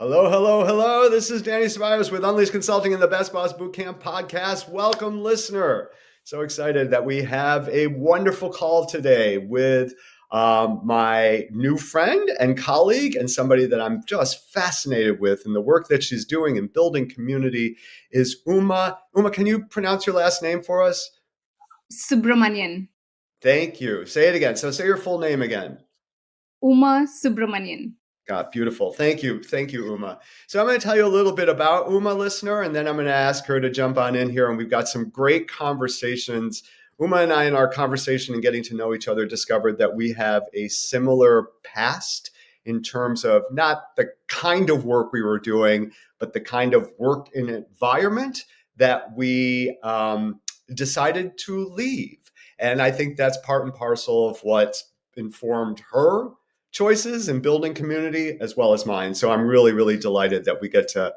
Hello, hello, hello. This is Danny Ceballos with Unleash Consulting and the Best Boss Bootcamp podcast. Welcome, listener. So excited that we have a wonderful call today with my new friend and colleague and somebody that I'm just fascinated with and the work that she's doing in building community is Uma. Uma, can you pronounce your last name for us? Subramanian. Thank you. Say it again. So say your full name again. Uma Subramanian. God, beautiful. Thank you. Thank you, Uma. So I'm going to tell you a little bit about Uma, listener, and then I'm going to ask her to jump on in here. And we've got some great conversations. Uma and I, in our conversation and getting to know each other, discovered that we have a similar past in terms of not the kind of work we were doing, but the kind of work and environment that we decided to leave. And I think that's part and parcel of what informed her choices in building community as well as mine. So I'm really, really delighted that we get to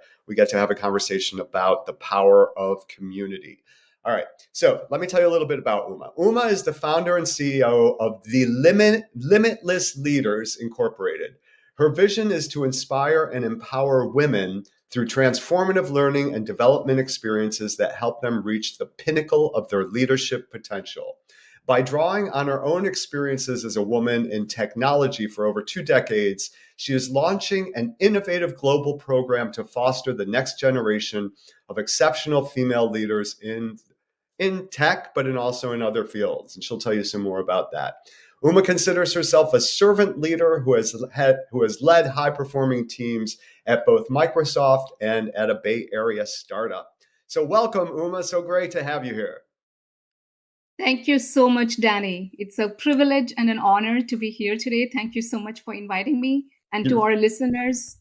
have a conversation about the power of community. All right. So let me tell you a little bit about Uma. Uma is the founder and CEO of the Limitless Leaders Incorporated. Her vision is to inspire and empower women through transformative learning and development experiences that help them reach the pinnacle of their leadership potential. By drawing on her own experiences as a woman in technology for over 2 decades, she is launching an innovative global program to foster the next generation of exceptional female leaders in tech, but also in other fields. And she'll tell you some more about that. Uma considers herself a servant leader who has led high-performing teams at both Microsoft and at a Bay Area startup. So welcome, Uma. So great to have you here. Thank you so much, Danny. It's a privilege and an honor to be here today. Thank you so much for inviting me. And to our listeners,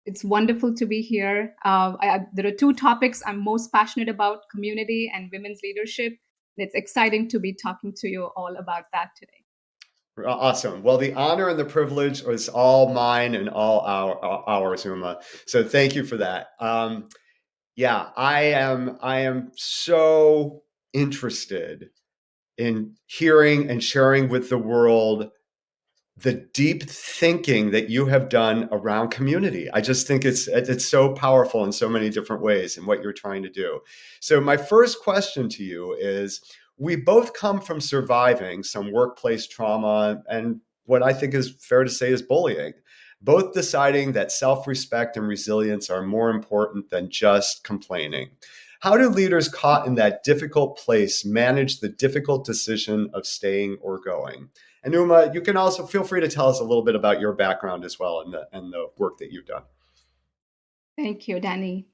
it's wonderful to be here. There are 2 topics I'm most passionate about: community and women's leadership. It's exciting to be talking to you all about that today. Awesome. Well, the honor and the privilege is all mine and all ours, Uma. So thank you for that. Yeah, I am so interested in hearing and sharing with the world the deep thinking that you have done around community. I just think it's so powerful in so many different ways in what you're trying to do. So my first question to you is, we both come from surviving some workplace trauma and what I think is fair to say is bullying, both deciding that self-respect and resilience are more important than just complaining. How do leaders caught in that difficult place manage the difficult decision of staying or going? And Uma, you can also feel free to tell us a little bit about your background as well and the work that you've done. Thank you, Danny.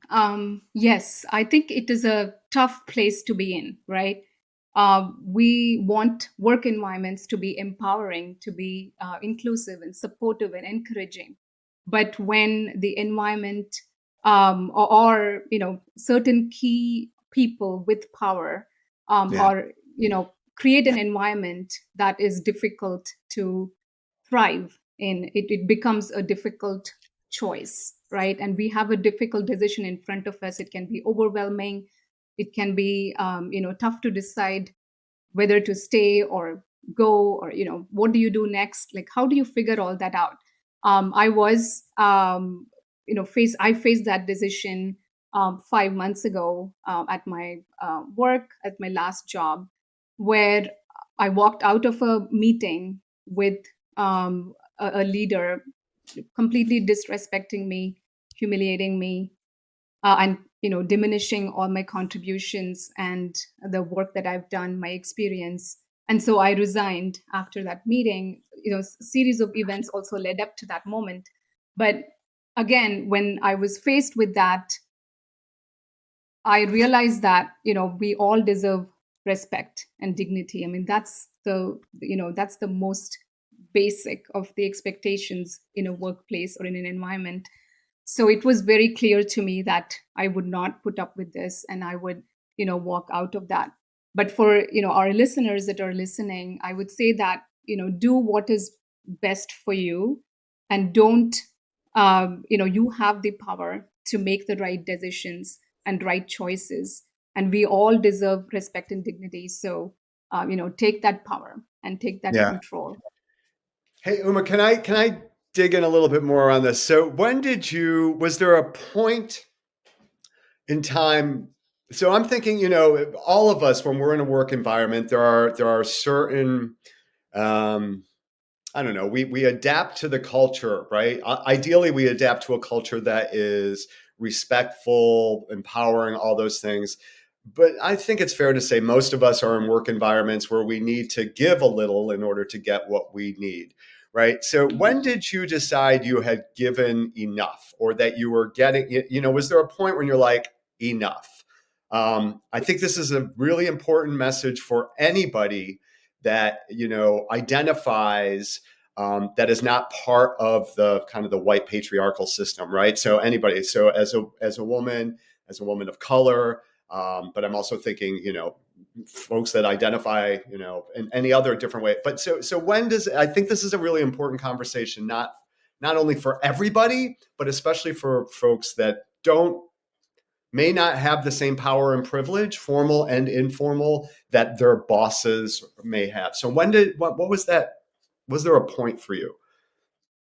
Yes, I think it is a tough place to be in, right? We want work environments to be empowering, to be inclusive and supportive and encouraging. But when the environment or certain key people with power Yeah. or create an environment that is difficult to thrive in, it becomes a difficult choice, right? And we have a difficult decision in front of us. It can be overwhelming. It can be tough to decide whether to stay or go, or what do you do next? Like, how do you figure all that out? I was I faced that decision 5 months ago at my work, at my last job, where I walked out of a meeting with a leader completely disrespecting me, humiliating me, and diminishing all my contributions and the work that I've done, my experience. And so I resigned after that meeting. Series of events also led up to that moment. But again, when I was faced with that, I realized that we all deserve respect and dignity. I mean, that's the most basic of the expectations in a workplace or in an environment. So it was very clear to me that I would not put up with this, and I would walk out of that. But for our listeners that are listening, I would say that do what is best for you, and don't you have the power to make the right decisions and right choices, and we all deserve respect and dignity. So take that power and take that Yeah. control. Hey, Uma, can I dig in a little bit more on this. So was there a point in time? So I'm thinking, all of us, when we're in a work environment, there are certain, um, I don't know, we adapt to the culture, right? Ideally, we adapt to a culture that is respectful, empowering, all those things. But I think it's fair to say most of us are in work environments where we need to give a little in order to get what we need, right? So when did you decide you had given enough, or that you were getting, was there a point when you're like, enough? I think this is a really important message for anybody that, identifies, that is not part of the kind of the white patriarchal system, right? So anybody, so as a woman of color, but I'm also thinking, folks that identify, in any other different way. But so when does, I think this is a really important conversation, not only for everybody, but especially for folks that may not have the same power and privilege, formal and informal, that their bosses may have. So what was that? Was there a point for you?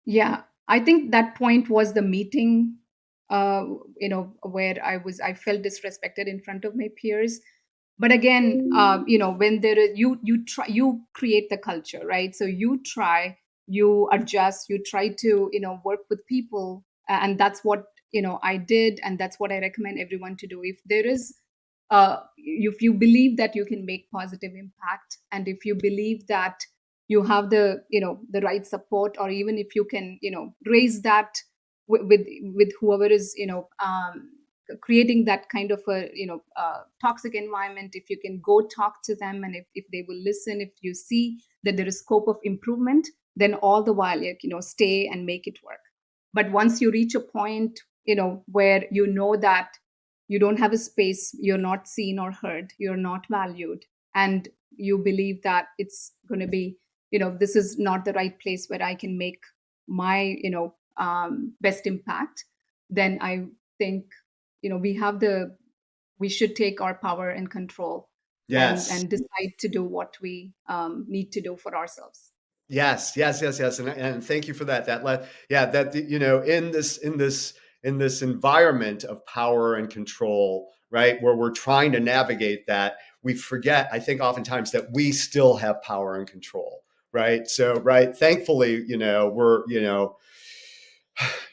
Yeah, I think that point was the meeting, where I felt disrespected in front of my peers. But again, when there is, you try, you create the culture, right? So you try, you adjust, you try to, work with people, and that's what, I did, and that's what I recommend everyone to do. If there is, if you believe that you can make positive impact, and if you believe that you have the, the right support, or even if you can, raise that with whoever is, creating that kind of a, toxic environment, if you can go talk to them, and if they will listen, if you see that there is scope of improvement, then all the while, stay and make it work. But once you reach a point, where you know that you don't have a space, you're not seen or heard, you're not valued, and you believe that it's going to be, this is not the right place where I can make my, best impact, then I think, we should take our power and control, and Yes. decide to do what we need to do for ourselves. Yes, yes, yes, yes, and thank you for that. Yeah, that, in this environment of power and control, right, where we're trying to navigate that, we forget, I think, oftentimes, that we still have power and control, right? So, right, thankfully, we're,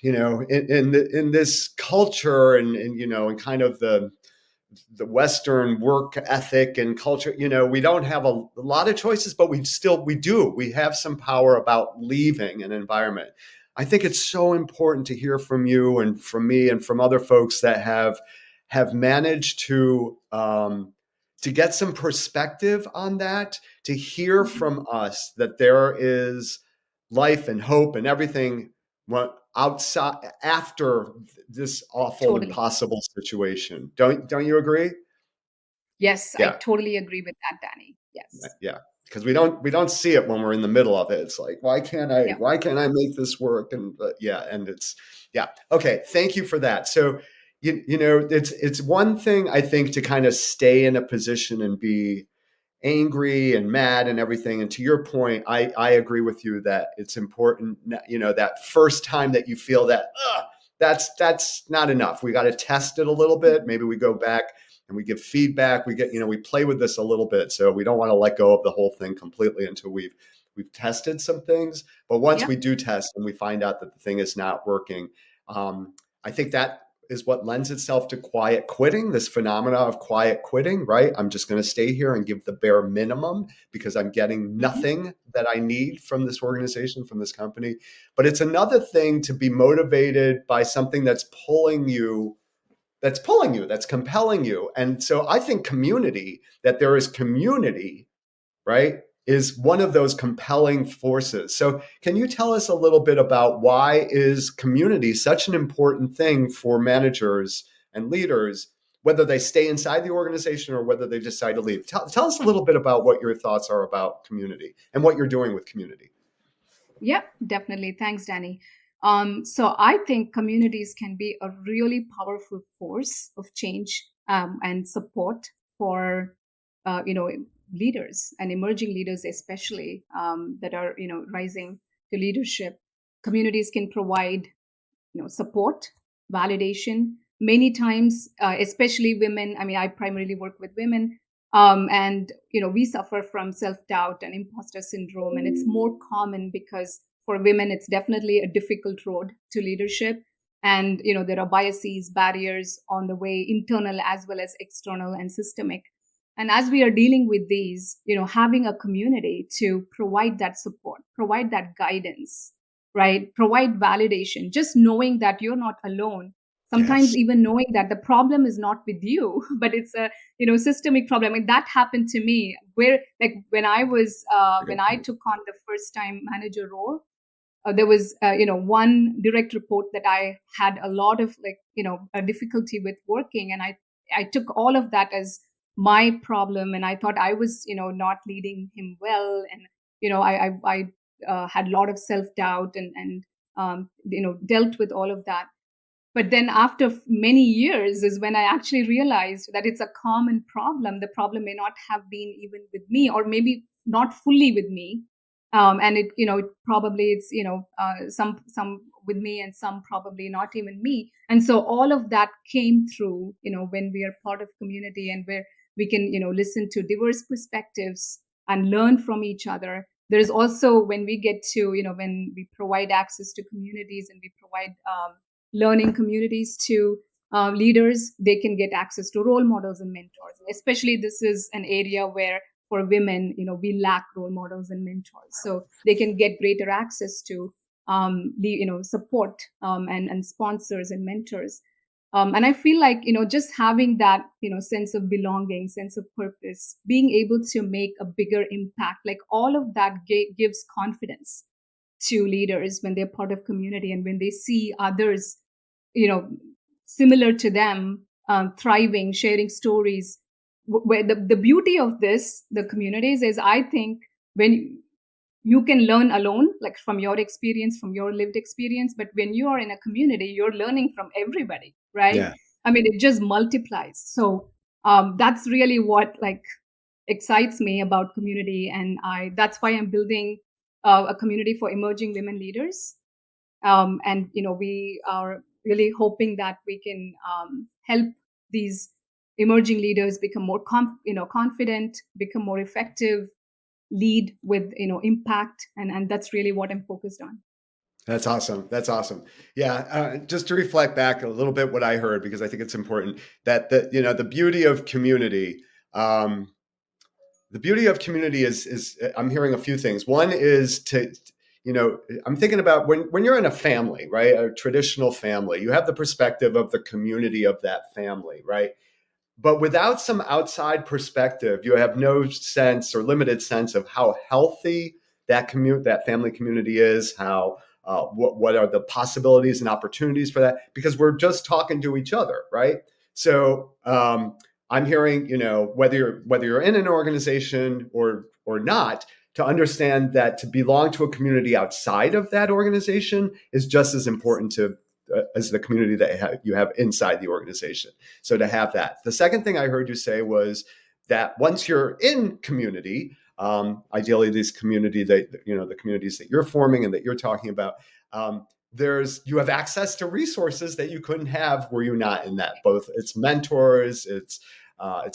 in this culture, and kind of the Western work ethic and culture, we don't have a lot of choices, but we have some power about leaving an environment. I think it's so important to hear from you and from me and from other folks that have managed to get some perspective on that, to hear Mhm. from us that there is life and hope and everything outside, after this awful, Totally. impossible situation. Don't you agree? Yes, I Yeah, totally agree with that, Danny. Yes. yeah. Because we don't see it when we're in the middle of it. It's like, Yeah. why can't I make this work? And yeah, and it's, yeah. Okay, thank you for that. So it's one thing, I think, to kind of stay in a position and be angry and mad and everything. And to your point, I agree with you that it's important, that first time that you feel that, that's not enough. We got to test it a little bit. Maybe we go back and we give feedback. We play with this a little bit. So we don't want to let go of the whole thing completely until we've tested some things. But once Yeah. we do test and we find out that the thing is not working, I think that is what lends itself to quiet quitting, this phenomena of quiet quitting, right? I'm just going to stay here and give the bare minimum because I'm getting Mhm. nothing that I need from this organization, from this company. But it's another thing to be motivated by something that's compelling you. And so I think that there is community, right, is one of those compelling forces. So can you tell us a little bit about why is community such an important thing for managers and leaders, whether they stay inside the organization or whether they decide to leave? Tell us a little bit about what your thoughts are about community and what you're doing with community. Yeah, definitely. Thanks, Danny. So I think communities can be a really powerful force of change, and support for, leaders and emerging leaders, especially, that are, rising to leadership. communities can provide, support, validation. Many times, especially women, I mean, I primarily work with women, and we suffer from self-doubt and imposter syndrome, and it's more common because for women it's definitely a difficult road to leadership. And there are biases, barriers on the way, internal as well as external and systemic. And as we are dealing with these, having a community to provide that support, provide that guidance, right? Provide validation, just knowing that you're not alone. Sometimes Yes. even knowing that the problem is not with you, but it's a systemic problem. And that happened to me, where like when I took on the first time manager role, there was one direct report that I had a lot of a difficulty with working, and I took all of that as my problem, and I thought I was not leading him well. And I had a lot of self doubt, and dealt with all of that. But then after many years is when I actually realized that it's a common problem. The problem may not have been even with me, or maybe not fully with me. And probably it's some with me, and some probably not even me. And so all of that came through when we are part of community, and where we can listen to diverse perspectives and learn from each other. There's also, when we get to when we provide access to communities, and we provide learning communities to leaders, they can get access to role models and mentors. Especially this is an area where for women, we lack role models and mentors. So they can get greater access to support, and sponsors and mentors. And I feel like, just having that, sense of belonging, sense of purpose, being able to make a bigger impact, like all of that gives confidence to leaders when they're part of community, and when they see others, you know, similar to them, thriving, sharing stories. Where the beauty of this, the communities, is I think when you can learn alone, like from your experience, from your lived experience, but when you are in a community, you're learning from everybody, right? Yeah. I mean, it just multiplies. So that's really what like excites me about community, and that's why I'm building a community for emerging women leaders. And we are really hoping that we can help these emerging leaders become more confident, become more effective, lead with impact, and that's really what I'm focused on. That's awesome. That's awesome. Yeah, just to reflect back a little bit what I heard, because I think it's important that the beauty of community. The beauty of community is I'm hearing a few things. One is to, I'm thinking about when you're in a family, right, a traditional family, you have the perspective of the community of that family, right? But without some outside perspective, you have no sense or limited sense of how healthy that family community is, how what are the possibilities and opportunities for that, because we're just talking to each other, right? So I'm hearing, whether you're in an organization or not, to understand that to belong to a community outside of that organization is just as important to as the community that you have inside the organization. So to have that. The second thing I heard you say was that once you're in community, ideally these community that the communities that you're forming and that you're talking about, you have access to resources that you couldn't have were you not in that. Both it's mentors, it's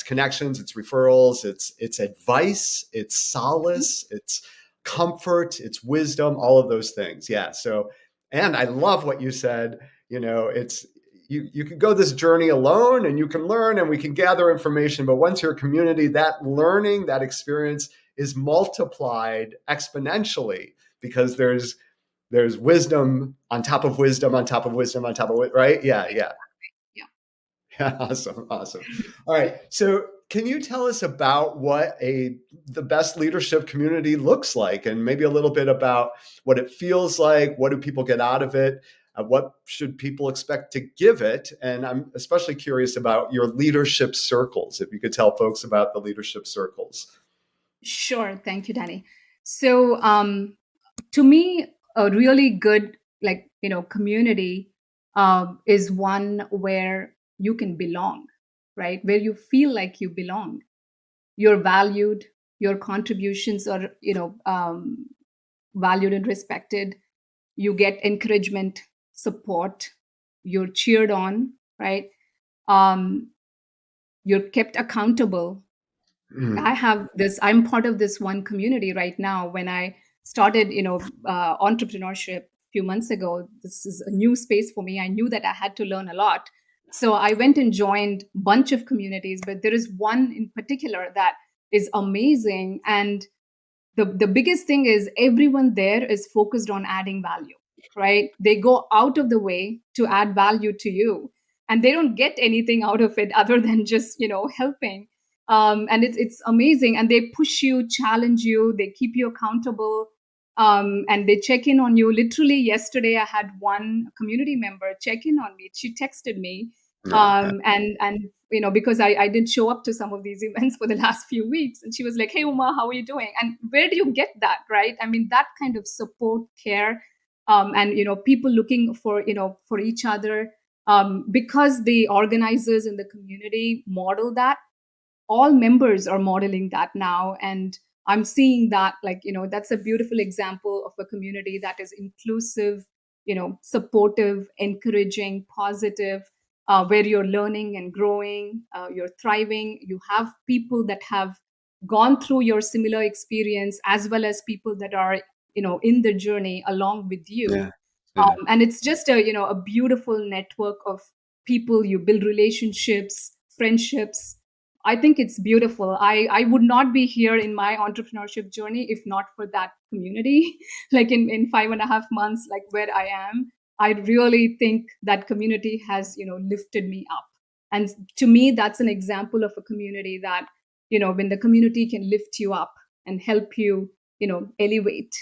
connections, it's referrals, it's advice, it's solace, it's comfort, it's wisdom, all of those things. Yeah. So, and I love what you said. It's you can go this journey alone and you can learn and we can gather information, but once you're a community, that learning, that experience is multiplied exponentially, because there's wisdom on top of wisdom on top of wisdom on top of it, right? Yeah, yeah. Yeah. Awesome, awesome. All right. So, can you tell us about what the best leadership community looks like, and maybe a little bit about what it feels like? What do people get out of it? What should people expect to give it? And I'm especially curious about your leadership circles. If you could tell folks about the leadership circles. Sure. Thank you, Danny. So to me, a really good community is one where you can belong, right? Where you feel like you belong, you're valued, your contributions are valued and respected. you get encouragement, support, you're cheered on, right? Um, you're kept accountable. I Mm. have this, I'm part of this one community right now. When I started, entrepreneurship a few months ago, this is a new space for me. I knew that I had to learn a lot. So I went and joined a bunch of communities, but there is one in particular that is amazing. And the biggest thing is everyone there is focused on adding value, right? They go out of the way to add value to you, and they don't get anything out of it other than just helping. And it's amazing, and they push you, challenge you, they keep you accountable. And they check in on you. Literally yesterday I had one community member check in on me. She texted me, Yeah. and because I didn't show up to some of these events for the last few weeks, and she was like, "Hey Uma, how are you doing?" And where do you get that, right? I mean, that kind of support, care, and people looking for each other, because the organizers in the community model that. All members are modeling that now, and I'm seeing that, like, that's a beautiful example of a community that is inclusive, supportive, encouraging, positive, where you're learning and growing, you're thriving. You have people that have gone through your similar experience, as well as people that are in the journey along with you. Yeah. Yeah. And it's just a beautiful network of people. You build relationships, friendships. I think it's beautiful. I would not be here in my entrepreneurship journey if not for that community. Like in 5.5 months, like where I am, I really think that community has lifted me up. And to me, that's an example of a community that, when the community can lift you up and help you, elevate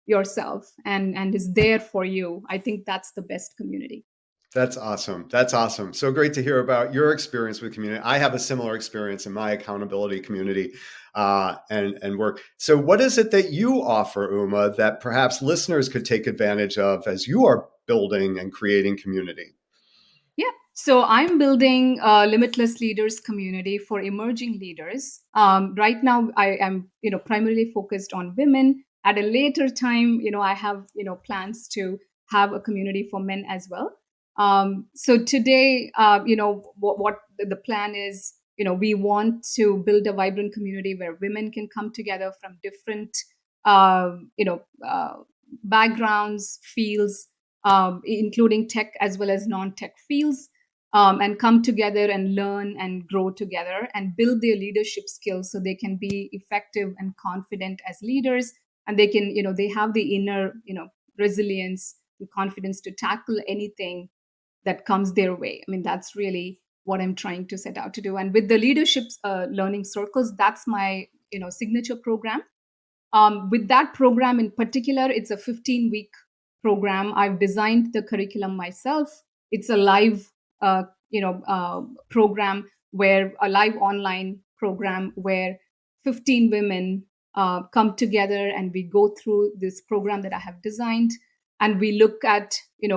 yourself, and is there for you. I think that's the best community. That's awesome. That's awesome. So great to hear about your experience with community. I have a similar experience in my accountability community and work. So, what is it that you offer, Uma, that perhaps listeners could take advantage of as you are building and creating community? Yeah. So I'm building a Limitless Leaders community for emerging leaders. Right now, I am, primarily focused on women. At a later time, I have, plans to have a community for men as well. So today, what the plan is, we want to build a vibrant community where women can come together from different, backgrounds, fields, including tech as well as non-tech fields, and come together and learn and grow together and build their leadership skills so they can be effective and confident as leaders. And they can, they have the inner, resilience and confidence to tackle anything that comes their way. I mean, that's really what I'm trying to set out to do. And with the leadership learning circles, that's my, signature program. With that program in particular, it's a 15-week program. I've designed the curriculum myself. It's a live, program, where a live online program where 15 women come together, and we go through this program that I have designed, and we look at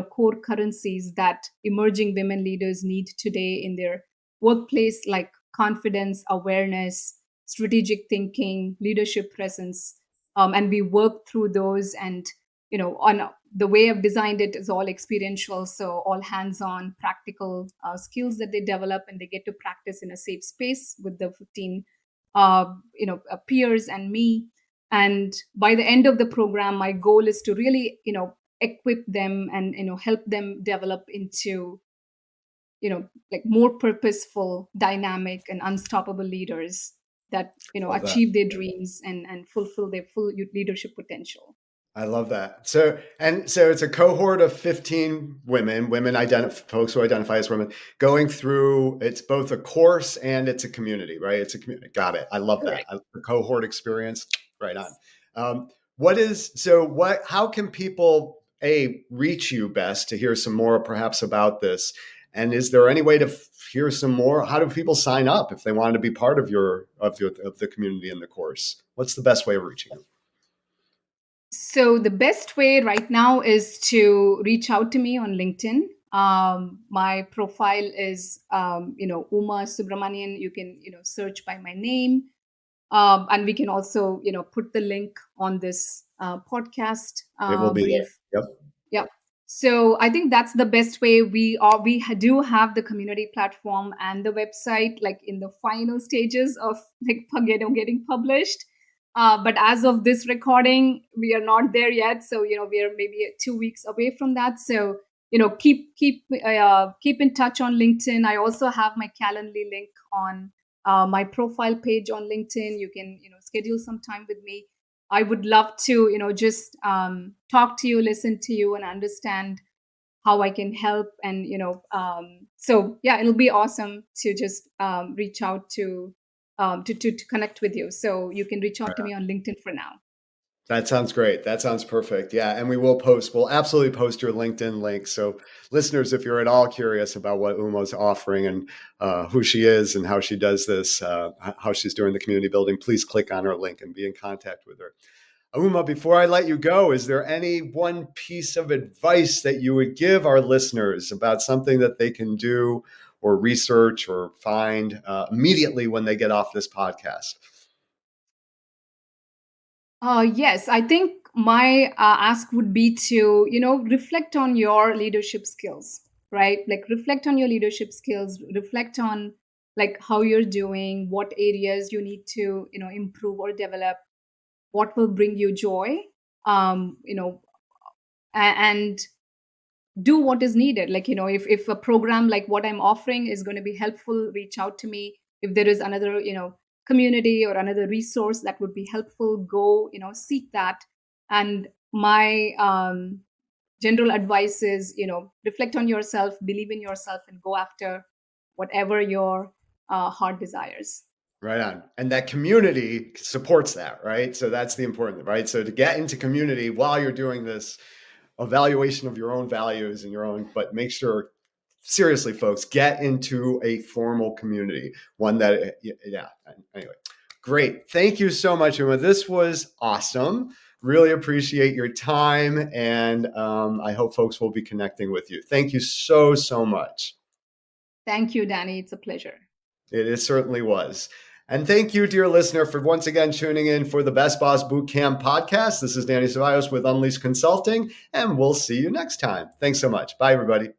core currencies that emerging women leaders need today in their workplace, like confidence, awareness, strategic thinking, leadership presence, and we work through those. And on the way I've designed it is all experiential, so all hands-on practical skills that they develop, and they get to practice in a safe space with the 15 peers and me. And by the end of the program, my goal is to really equip them and help them develop into like more purposeful, dynamic, and unstoppable leaders that Love that. achieve their dreams and fulfill their full leadership potential. I love that. So it's a cohort of 15 folks who identify as women going through, it's both a course and it's a community, right? It's a community. Got it. I love that. Correct. The cohort experience. Right on. How can people reach you best to hear some more perhaps about this? And is there any way to hear some more? How do people sign up if they want to be part of of the community in the course? What's the best way of reaching you? So the best way right now is to reach out to me on LinkedIn. My profile is, Uma Subramanian. You can, search by my name. And we can also, put the link on this podcast It will be there. brief. Yep. Yeah. So I think that's the best way. Do have the community platform and the website like in the final stages of like getting published. But as of this recording, we are not there yet. So we are maybe 2 weeks away from that. So keep in touch on LinkedIn. I also have my Calendly link on my profile page on LinkedIn. You can schedule some time with me. I would love to, just talk to you, listen to you, and understand how I can help. And so yeah, it'll be awesome to just reach out to connect with you. So you can reach out to me on LinkedIn for now. That sounds great. That sounds perfect. Yeah. And we'll absolutely post your LinkedIn link. So, listeners, if you're at all curious about what Uma's offering and who she is and how she does this, how she's doing the community building, please click on her link and be in contact with her. Uma, before I let you go, is there any one piece of advice that you would give our listeners about something that they can do or research or find immediately when they get off this podcast? Yes, I think my ask would be to, reflect on your leadership skills, right? Like reflect on your leadership skills, reflect on like how you're doing, what areas you need to, improve or develop, what will bring you joy, um, you know, and do what is needed. Like, if a program like what I'm offering is going to be helpful, reach out to me. If there is another, community or another resource that would be helpful, go, seek that. And my general advice is, reflect on yourself, believe in yourself, and go after whatever your heart desires. Right on. And that community supports that, right? So that's the important, right? So to get into community while you're doing this evaluation of your own values and your own, but make sure, seriously, folks, get into a formal community, one that, yeah. Anyway, great. Thank you so much, Uma. This was awesome. Really appreciate your time. And I hope folks will be connecting with you. Thank you so, so much. Thank you, Danny. It's a pleasure. It certainly was. And thank you, dear listener, for once again tuning in for the Best Boss Bootcamp podcast. This is Danny Ceballos with Unleashed Consulting, and we'll see you next time. Thanks so much. Bye, everybody.